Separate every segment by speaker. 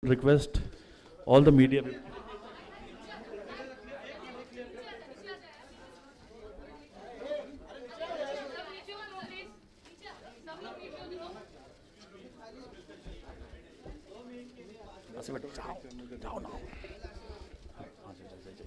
Speaker 1: Request all the media people. ऐसे बैठो, जाओ जाओ ना। हाँ जी, जी, जी, जी।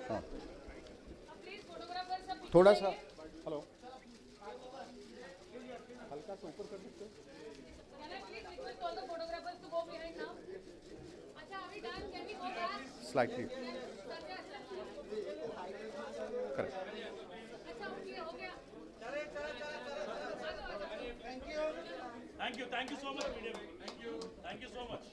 Speaker 1: हाँ, थोड़ा सा हेलो, हल्का सा ऊपर कर सकते हो? Slightly. Correct.
Speaker 2: Thank you so much, media. Thank you so much.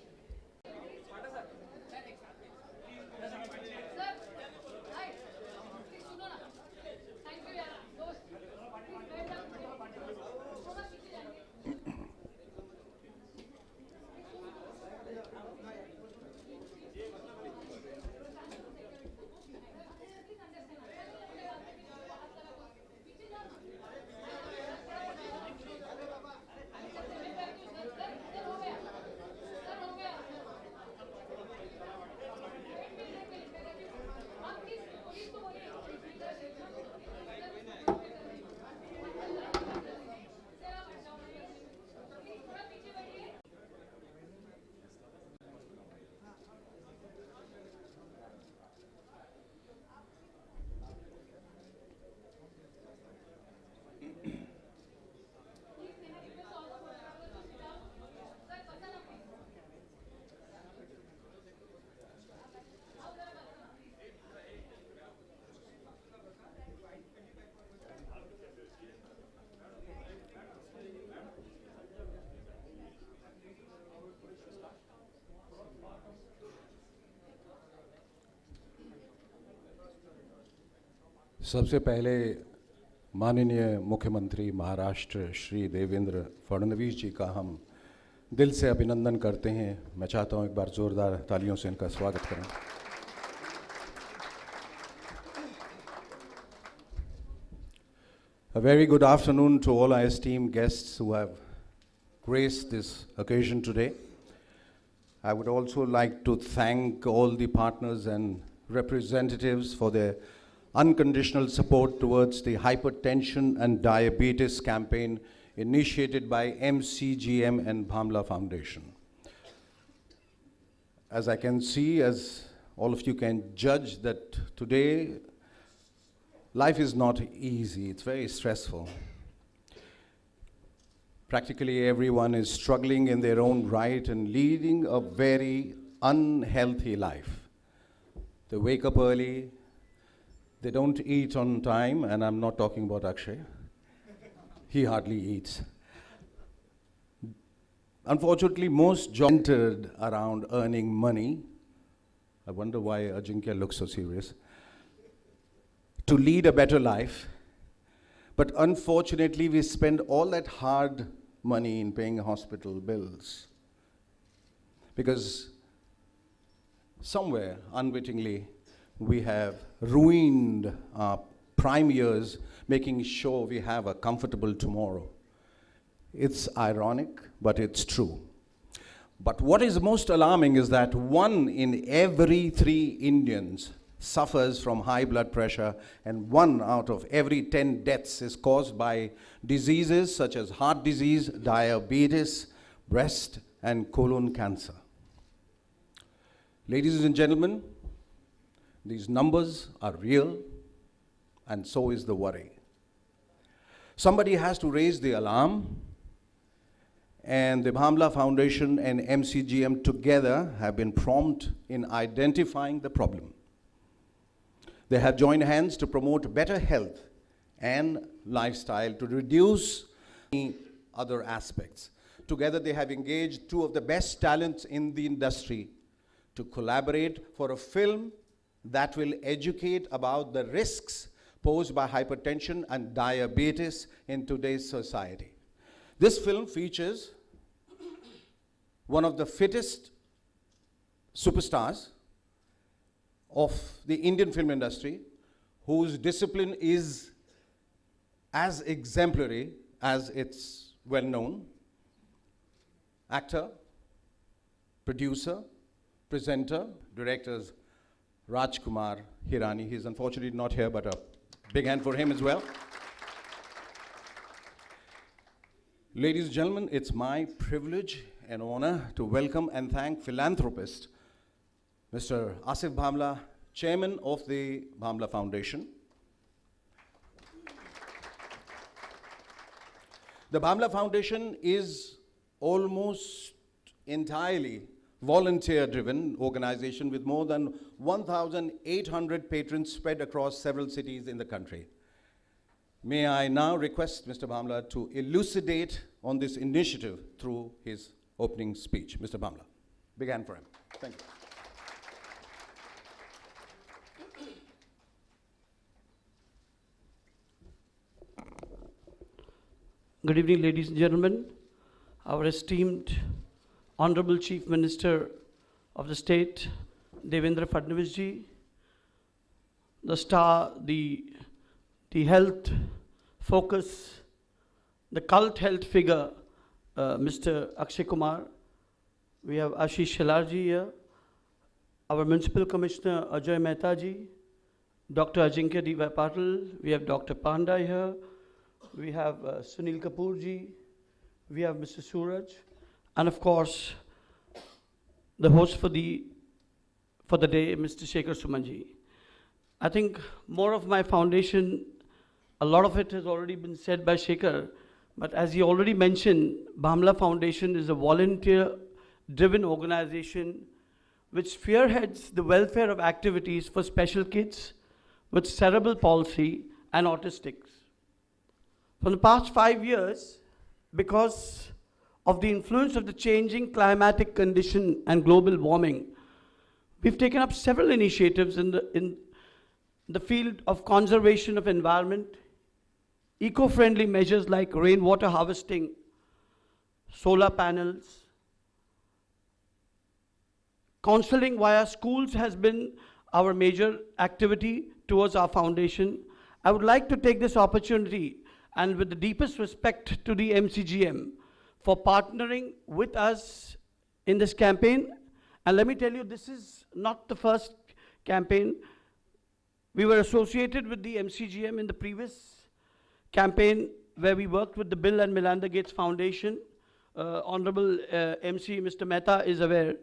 Speaker 3: सबसे पहले माननीय मुख्यमंत्री महाराष्ट्र श्री देवेंद्र फडणवीस जी का हम दिल से अभिनंदन करते हैं। मैं चाहता हूं एक बार जोरदार तालियों से इनका स्वागत करें। A very good afternoon to all our esteemed guests who have graced this occasion today. I would also like to thank all the partners and representatives for their unconditional support towards the hypertension and diabetes campaign initiated by MCGM and Bhamla Foundation. As I can see, as all of you can judge, that today life is not easy, it's very stressful. Practically everyone is struggling in their own right and leading a very unhealthy life. They wake up early, they don't eat on time, and I'm not talking about Akshay. He hardly eats. Unfortunately, most centered around earning money. I wonder why Ajinkya looks so serious. To lead a better life. But unfortunately, we spend all that hard money in paying hospital bills. Because somewhere, unwittingly, we have ruined our prime years, making sure we have a comfortable tomorrow. It's ironic, but it's true. But what is most alarming is that 1 in every 3 Indians suffers from high blood pressure, and 1 out of every 10 deaths is caused by diseases such as heart disease, diabetes, breast, and colon cancer. Ladies and gentlemen, these numbers are real, and so is the worry. Somebody has to raise the alarm, and the Bhamla Foundation and MCGM together have been prompt in identifying the problem. They have joined hands to promote better health and lifestyle to reduce other aspects. Together, they have engaged 2 of the best talents in the industry to collaborate for a film that will educate about the risks posed by hypertension and diabetes in today's society. This film features one of the fittest superstars of the Indian film industry, whose discipline is as exemplary as it's well known. Actor, producer, presenter, directors Rajkumar Hirani. He's unfortunately not here, but a big hand for him as well. Ladies and gentlemen, it's my privilege and honor to welcome and thank philanthropist Mr. Asif Bhamla, Chairman of the Bhamla Foundation. The Bhamla Foundation is almost entirely volunteer-driven organization with more than 1,800 patrons spread across several cities in the country. May I now request Mr. Bhamla to elucidate on this initiative through his opening speech. Mr. Bhamla, big hand for him. Thank you.
Speaker 4: Good evening, ladies and gentlemen. Our esteemed Honorable Chief Minister of the state, Devendra Fadnavis ji, the star, the health focus, the cult health figure, Mr. Akshay Kumar. We have Ashish Shelar ji here, our Municipal Commissioner Ajay Mehta ji, Dr. Ajinkya D.Y. Patil, we have Dr. Panda here, we have Sunil Kapoor ji, we have Mr. Suraj, and of course, the host for the day, Mr. Shekhar Sumanji. I think more of my foundation, a lot of it has already been said by Shekhar, but as he already mentioned, Bhamla Foundation is a volunteer-driven organization which spearheads the welfare of activities for special kids with cerebral palsy and autistics. For the past 5 years, because of the influence of the changing climatic condition and global warming, we've taken up several initiatives in the field of conservation of environment, eco-friendly measures like rainwater harvesting, solar panels. Counseling via schools has been our major activity towards our foundation. I would like to take this opportunity and with the deepest respect to the MCGM for partnering with us in this campaign. And let me tell you, this is not the first campaign. We were associated with the MCGM in the previous campaign where we worked with the Bill and Melinda Gates Foundation. Honorable MC Mr. Mehta is aware.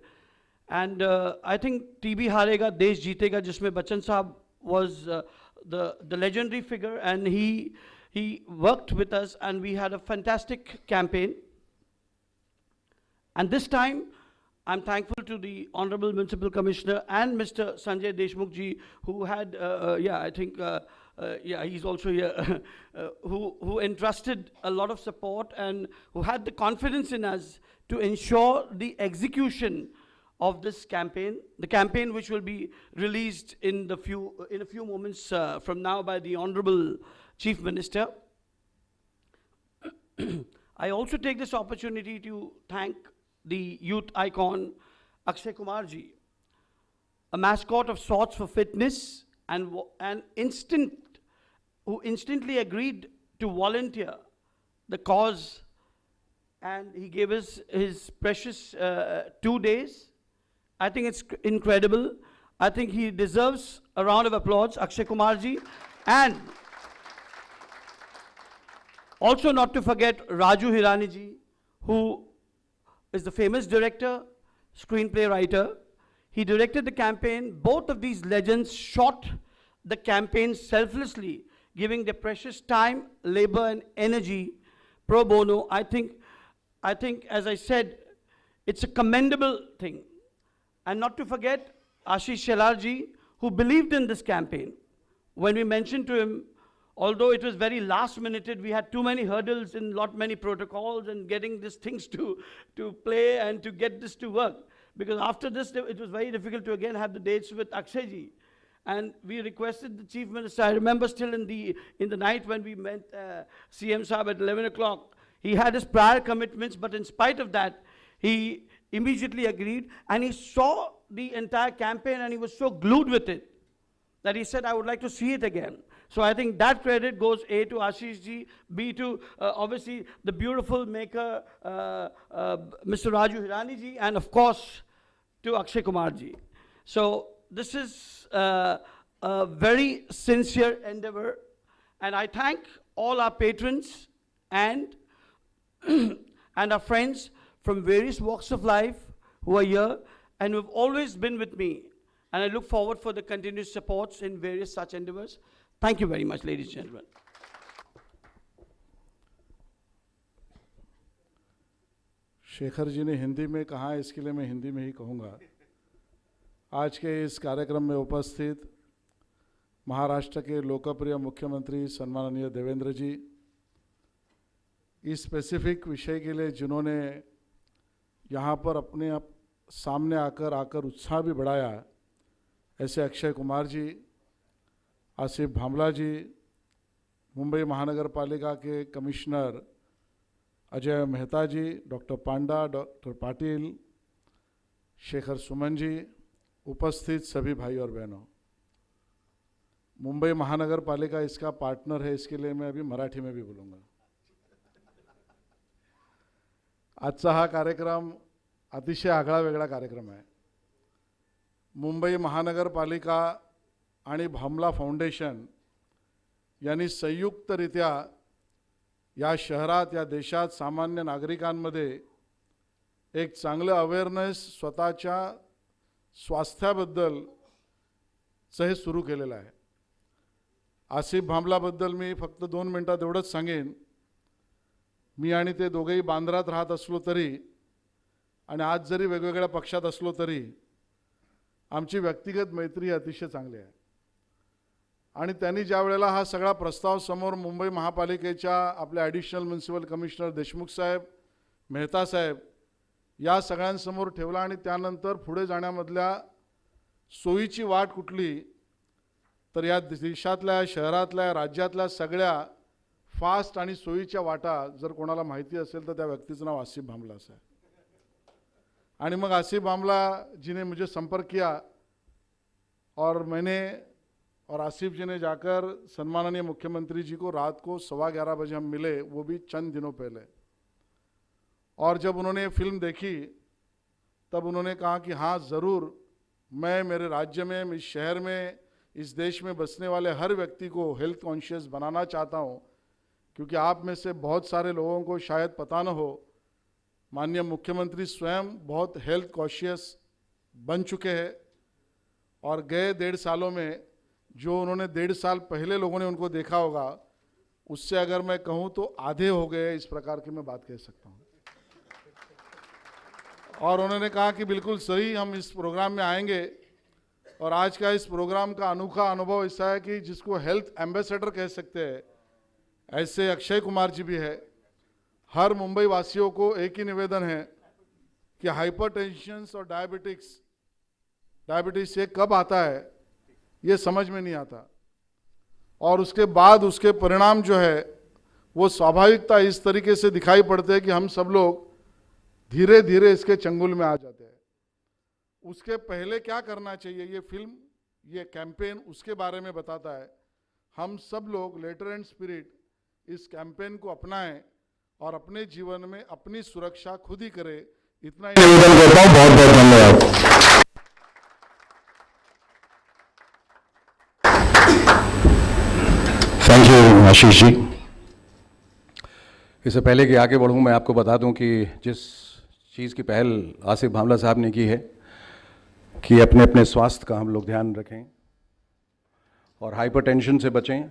Speaker 4: And I think TB Harega, Desh Jeetega, jisme Bachchan Sahab was the legendary figure, and he worked with us and we had a fantastic campaign. And this time, I'm thankful to the Honorable Municipal Commissioner and Mr. Sanjay Deshmukh ji, who had, he's also here, who entrusted a lot of support and who had the confidence in us to ensure the execution of this campaign, the campaign which will be released in a few moments from now by the Honorable Chief Minister. I also take this opportunity to thank the youth icon Akshay Kumar ji, a mascot of sorts for fitness and who instantly agreed to volunteer the cause, and he gave us his precious 2 days. I think it's incredible. I think he deserves a round of applause, Akshay Kumar ji. And also not to forget Raju Hirani ji, who is the famous director, screenplay writer. He directed the campaign. Both of these legends shot the campaign selflessly, giving their precious time, labor, and energy pro bono. I think, as I said, it's a commendable thing. And not to forget Ashish Shelar ji, who believed in this campaign. When we mentioned to him, although it was very last-minuted, we had too many hurdles and many protocols and getting these things to play and to get this to work. Because after this, it was very difficult to again have the dates with Akshay ji. And we requested the Chief Minister, I remember still in the night when we met CM Saab at 11 o'clock, he had his prior commitments, but in spite of that, he immediately agreed, and he saw the entire campaign and he was so glued with it that he said, I would like to see it again. So I think that credit goes A to Ashish ji, B to obviously the beautiful maker, Mr. Raju Hirani ji, and of course to Akshay Kumar ji. So this is a very sincere endeavor, and I thank all our patrons and and our friends from various walks of life who are here and who have always been with me. And I look forward for the continuous supports in various such endeavors. Thank you very much, ladies and gentlemen.
Speaker 5: Shekhar ji ने हिंदी में कहा, इसके लिए मैं हिंदी में ही कहूँगा। आज के इस कार्यक्रम में उपस्थित महाराष्ट्र के लोकप्रिय मुख्यमंत्री सम्माननीय देवेंद्र जी, इस स्पेसिफिक विषय के लिए जिन्होंने यहाँ पर अपने सामने आकर उत्साह भी बढ़ाया, ऐसे अक्षय कुमार जी, आसिफ भामला जी, मुंबई महानगर पालिका के कमिश्नर अजय मेहता जी, डॉक्टर पांडा, डॉक्टर पाटिल, शेखर सुमन जी, उपस्थित सभी भाई और बहनों, मुंबई महानगर पालिका इसका पार्टनर है, इसके लिए मैं अभी मराठी में भी बोलूँगा। आजचा हा कार्यक्रम अतिशय आगळा वेगळा कार्यक्रम आहे। मुंबई महानगरपालिका आणि भामला फाउंडेशन यांनी संयुक्तरित्या या शहरात, या देशात सामान्य नागरिकांमध्ये एक चांगलं अवेअरनेस स्वतःच्या स्वास्थ्याबद्दल हे सुरू केलेलं आहे। आसिफ भामलाबद्दल मी फक्त 2 मिनिटात एवढंच सांगेन, मी आणि ते दोघेही बांद्रात राहत असलो तरी आणि आज जरी वेगवेगळ्या पक्षात असलो तरी आमची व्यक्तिगत मैत्री अतिशय चांगली आहे। आणि त्यांनी ज्या वेळेला हा सगळा प्रस्ताव समोर मुंबई महापालिकेच्या आपले ॲडिशनल म्युनिसिपल कमिशनर देशमुख साहेब, मेहता साहेब या सगळ्यांसमोर ठेवला आणि त्यानंतर पुढे जाण्यामधल्या सोयीची वाट कुठली, तर या देशातल्या, शहरातल्या, राज्यातल्या सगळ्या फास्ट आणि सोयीच्या वाटा जर कोणाला माहिती असेल तर त्या व्यक्तीचं नाव आसिफ भामला आहे। आणि मग आसिफ भामला जी ने मुझे संपर्क किया और मैंने और आसिफ जी ने जाकर सम्माननीय मुख्यमंत्री जी को रात को 11:15 बजे हम मिले, वो भी चंद दिनों पहले। और जब उन्होंने ये फिल्म देखी तब उन्होंने कहा कि हाँ ज़रूर, मैं मेरे राज्य में, इस शहर में, इस देश में बसने वाले हर व्यक्ति को हेल्थ कॉन्शियस बनाना चाहता हूँ, क्योंकि आप में से बहुत सारे लोगों को शायद पता न हो, माननीय मुख्यमंत्री स्वयं बहुत हेल्थ कॉन्शियस बन चुके हैं और गए 1.5 सालों में जो उन्होंने 1.5 साल पहले लोगों ने उनको देखा होगा, उससे अगर मैं कहूँ तो आधे हो गए, इस प्रकार की मैं बात कह सकता हूँ। और उन्होंने कहा कि बिल्कुल सही, हम इस प्रोग्राम में आएंगे। और आज का इस प्रोग्राम का अनोखा अनुभव ऐसा है कि जिसको हेल्थ एम्बेसडर कह सकते हैं, ऐसे अक्षय कुमार जी भी है। हर मुंबई वासियों को एक ही निवेदन है कि हाइपरटेंशन और डायबिटीज ये कब आता है ये समझ में नहीं आता, और उसके बाद उसके परिणाम जो है वो स्वाभाविकता इस तरीके से दिखाई पड़ते हैं कि हम सब लोग धीरे धीरे इसके चंगुल में आ जाते हैं। उसके पहले क्या करना चाहिए, ये फिल्म, ये कैंपेन उसके बारे में बताता है। हम सब लोग लेटर एंड स्पिरिट इस कैंपेन को अपनाएं और अपने जीवन में अपनी सुरक्षा खुद ही करें, इतना ही निवेदन करता हूं। बहुत बहुत धन्यवाद।
Speaker 3: Thank you Ashish ji. इससे पहले कि आगे बढ़ूं, मैं आपको बता दूं कि जिस चीज़ की पहल आसिफ भामला साहब ने की है कि अपने अपने स्वास्थ्य का हम लोग ध्यान रखें और हाइपरटेंशन से बचें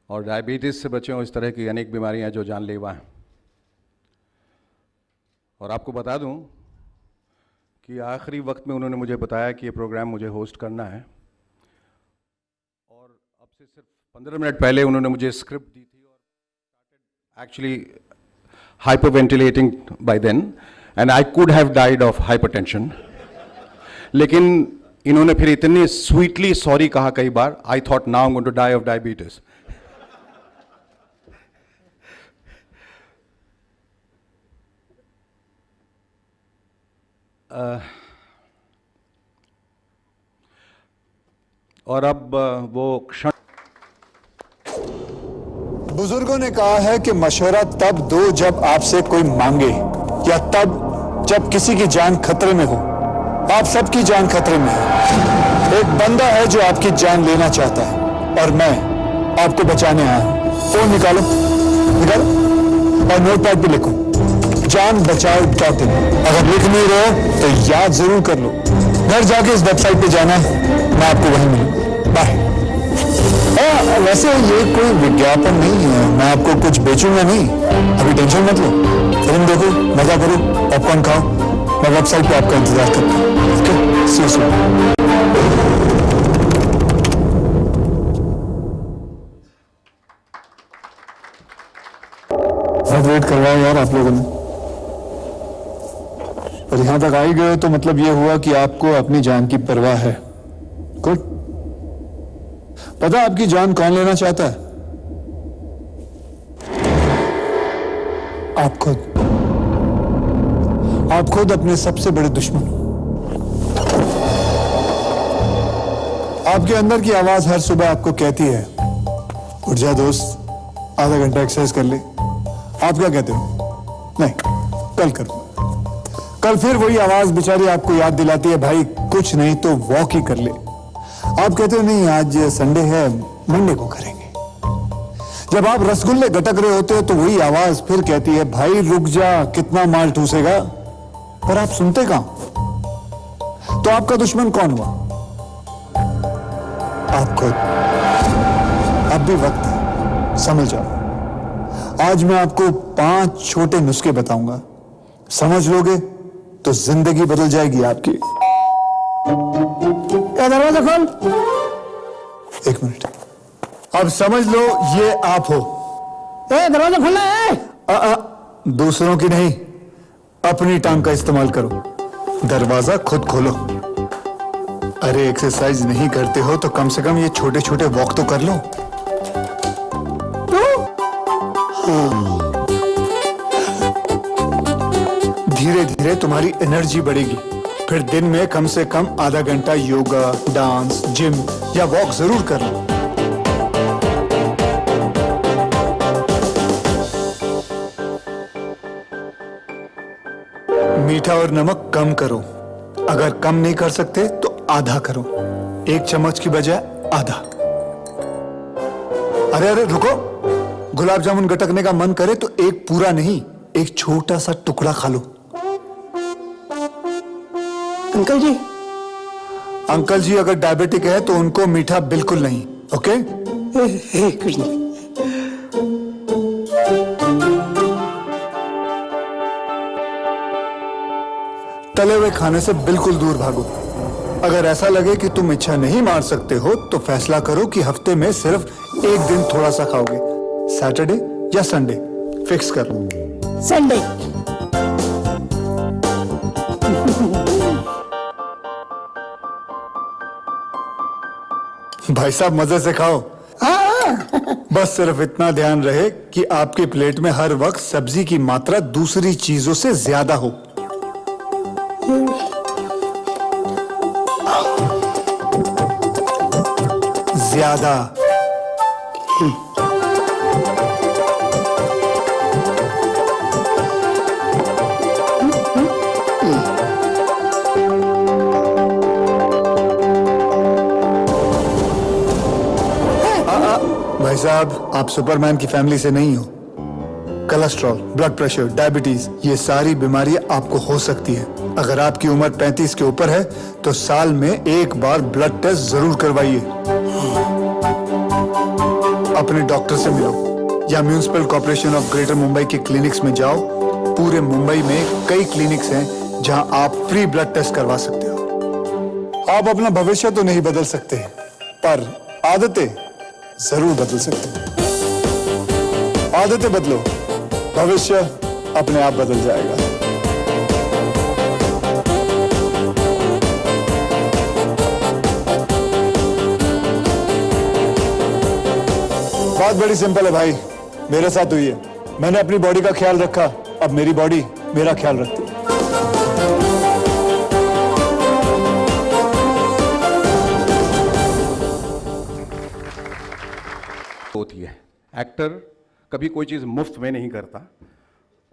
Speaker 3: और डायबिटीज़ से बचें और इस तरह की अनेक बीमारियां जो जानलेवा हैं। और आपको बता दूं कि आखिरी वक्त में उन्होंने मुझे बताया कि ये प्रोग्राम मुझे होस्ट करना है, और अब से सिर्फ 15 मिनट पहले उन्होंने मुझे स्क्रिप्ट दी थी और actually hyperventilating by then, and I could have died of hypertension. लेकिन इन्होंने फिर इतने स्वीटली सॉरी कहा कई बार, I thought now I am going to die of diabetes. और अब वो क्षण.
Speaker 6: बुजुर्गों ने कहा है कि मशवरा तब दो जब आपसे कोई मांगे, या तब जब किसी की जान खतरे में हो. आप सबकी जान खतरे में है. एक बंदा है जो आपकी जान लेना चाहता है और मैं आपको बचाने आया हूं. फोन निकालो, और नोटपैड पे लिखो janbachao.in. अगर लिख नहीं रहे तो याद जरूर कर लो. घर जाके इस वेबसाइट पे जाना है, मैं आपको वहीं मिलूंगा. बाय. वैसे ये कोई विज्ञापन नहीं है, मैं आपको कुछ बेचूंगा नहीं. अभी टेंशन मत लो. फिल्म देखो, मजा करो, पॉपकॉर्न खाओ. मैं वेबसाइट पे आपका इंतजार करता हूँ. Okay, see you soon. बहुत वेट करवाया यार आप लोगों ने, और यहां तक आ ही गए तो मतलब ये हुआ कि आपको अपनी जान की परवाह है. गुड. पता आपकी जान कौन लेना चाहता है? आप खुद. आप खुद अपने सबसे बड़े दुश्मन हो. आपके अंदर की आवाज हर सुबह आपको कहती है, उठ जा दोस्त, आधा घंटा एक्सरसाइज कर ले. आप क्या कहते हो? नहीं, कल करो. कल फिर वही आवाज बेचारी आपको याद दिलाती है, भाई कुछ नहीं तो वॉक ही कर ले. आप कहते हो नहीं, आज संडे है, मंडे को करेंगे. जब आप रसगुल्ले गटक रहे होते हो तो वही आवाज फिर कहती है, भाई रुक जा, कितना माल ठूसेगा. पर आप सुनते कहां? तो आपका दुश्मन कौन हुआ? आप खुद. अब भी वक्त है, समझ जाओ. आज मैं आपको 5 छोटे नुस्खे बताऊंगा. समझ लोगे तो जिंदगी बदल जाएगी आपकी. दरवाजा खोल. 1 मिनट. अब समझ लो ये आप हो. दरवाजा खोलना है. दूसरों की नहीं, अपनी टांग का इस्तेमाल करो. दरवाजा खुद खोलो. अरे एक्सरसाइज नहीं करते हो तो कम से कम ये छोटे छोटे वॉक तो कर लो. धीरे धीरे तुम्हारी एनर्जी बढ़ेगी. फिर दिन में कम से कम आधा घंटा योगा, डांस, जिम या वॉक जरूर कर लो. मीठा और नमक कम करो. अगर कम नहीं कर सकते तो आधा करो. 1 चम्मच की बजाय आधा. अरे अरे रुको. गुलाब जामुन गटकने का मन करे तो एक पूरा नहीं, एक छोटा सा टुकड़ा खा लो. अंकल जी. अंकल जी अगर डायबिटिक है तो उनको मीठा बिल्कुल नहीं. ओके. कुछ नहीं. तले हुए खाने से बिल्कुल दूर भागो. अगर ऐसा लगे कि तुम इच्छा नहीं मार सकते हो तो फैसला करो कि हफ्ते में सिर्फ एक दिन थोड़ा सा खाओगे. सैटरडे या संडे फिक्स कर लो.
Speaker 7: संडे.
Speaker 6: भाई साहब मजे से खाओ. बस सिर्फ इतना ध्यान रहे कि आपकी प्लेट में हर वक्त सब्जी की मात्रा दूसरी चीजों से ज्यादा हो. ज्यादा. भाई साहब आप सुपरमैन की फैमिली से नहीं हो. कोलेस्ट्रॉल, ब्लड प्रेशर, डायबिटीज, ये सारी बीमारियां आपको हो सकती है. अगर आपकी उम्र 35 के ऊपर है तो साल में एक बार ब्लड टेस्ट जरूर करवाइए. अपने डॉक्टर से मिलो या municipal corporation of greater Mumbai के क्लिनिक्स में जाओ. पूरे मुंबई में कई क्लिनिक्स हैं जहां आप फ्री ब्लड टेस्ट करवा सकते हो. आप अपना भविष्य तो नहीं बदल सकते, पर आदतें जरूर बदल सकते हो. आदतें बदलो, भविष्य अपने आप बदल जाएगा. बात बड़ी सिंपल है भाई, मेरे साथ हुई है। मैंने अपनी बॉडी का ख्याल रखा, अब मेरी बॉडी मेरा ख्याल रखती है।
Speaker 3: होती है। एक्टर कभी कोई चीज़ मुफ्त में नहीं करता,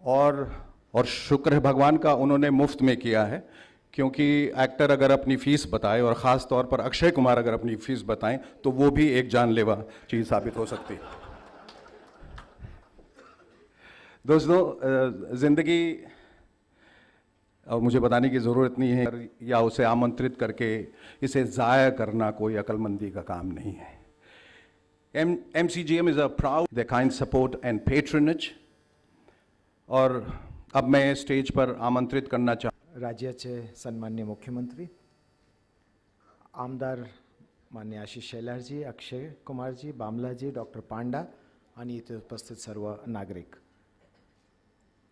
Speaker 3: और शुक्र है भगवान का उन्होंने मुफ्त में किया है, क्योंकि एक्टर अगर अपनी फीस बताए, और ख़ास तौर पर अक्षय कुमार अगर अपनी फीस बताएं, तो वो भी एक जानलेवा चीज़ साबित हो सकती है। दोस्तों, ज़िंदगी, और मुझे बताने की ज़रूरत नहीं है, या उसे आमंत्रित करके इसे ज़ाया करना कोई अक्लमंदी का काम नहीं है। MCGM is a proud, their kind support and patronage. और अब मैं स्टेज पर आमंत्रित करना
Speaker 7: राज्याचे सन्मान्य मुख्यमंत्री, आमदार मान्य आशिष शेलारजी, अक्षय कुमारजी, बामलाजी, डॉक्टर पांडा आणि इथे उपस्थित सर्व नागरिक.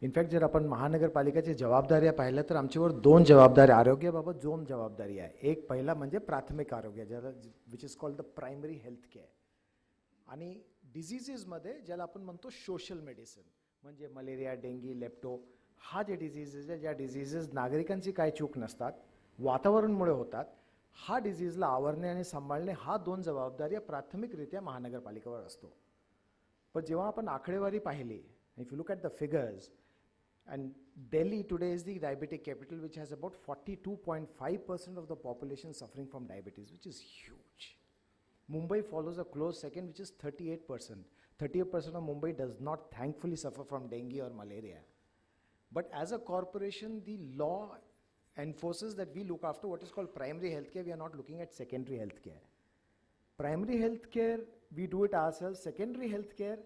Speaker 7: इनफॅक्ट जर आपण महानगरपालिकेची जबाबदाऱ्या पाहिल्या तर आमच्यावर दोन जबाबदाऱ्या, आरोग्याबाबत दोन जबाबदारी आहे. एक पहिला म्हणजे प्राथमिक आरोग्य, ज्याला which is called the primary health care, आणि डिझिजेसमध्ये ज्याला आपण म्हणतो सोशल मेडिसिन, म्हणजे मलेरिया, डेंगी, लेप्टो, हा जे डिझिजेस आहे, ज्या डिझिजेस नागरिकांची काय चूक नसतात, वातावरणमुळे होतात, हा डिझिजला आवरणे आणि सांभाळणे, हा दोन जबाबदाऱ्या प्राथमिकरित्या महानगरपालिकेवर असतो. पण जेव्हा आपण आकडेवारी पाहिली, if you look at the figures, and Delhi today is the diabetic capital, which has about 42.5% of the population suffering from diabetes, which is huge. Mumbai follows a close second, which is 38%. 38% of Mumbai does not thankfully suffer from dengue or malaria. But as a corporation, the law enforces that we look after what is called primary healthcare. We are not looking at secondary healthcare. Primary healthcare, we do it ourselves. Secondary healthcare,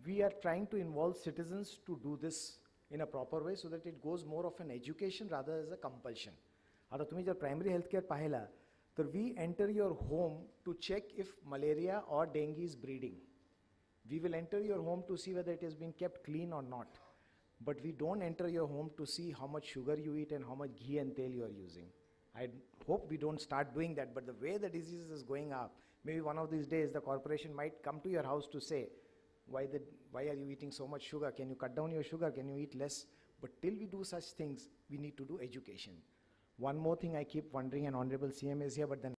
Speaker 7: we are trying to involve citizens to do this in a proper way so that it goes more of an education rather as a compulsion. आता तुम्ही जर primary healthcare पाहिला तर we enter your home to check if malaria or dengue is breeding. We will enter your home to see whether it has been kept clean or not. But we don't enter your home to see how much sugar you eat and how much ghee and tel you are using. I hope we don't start doing that, but the way the disease is going up, maybe one of these days the corporation might come to your house to say, why are you eating so much sugar? Can you cut down your sugar? Can you eat less? But till we do such things, we need to do education. One more thing I keep wondering, and Honorable CM is here, but then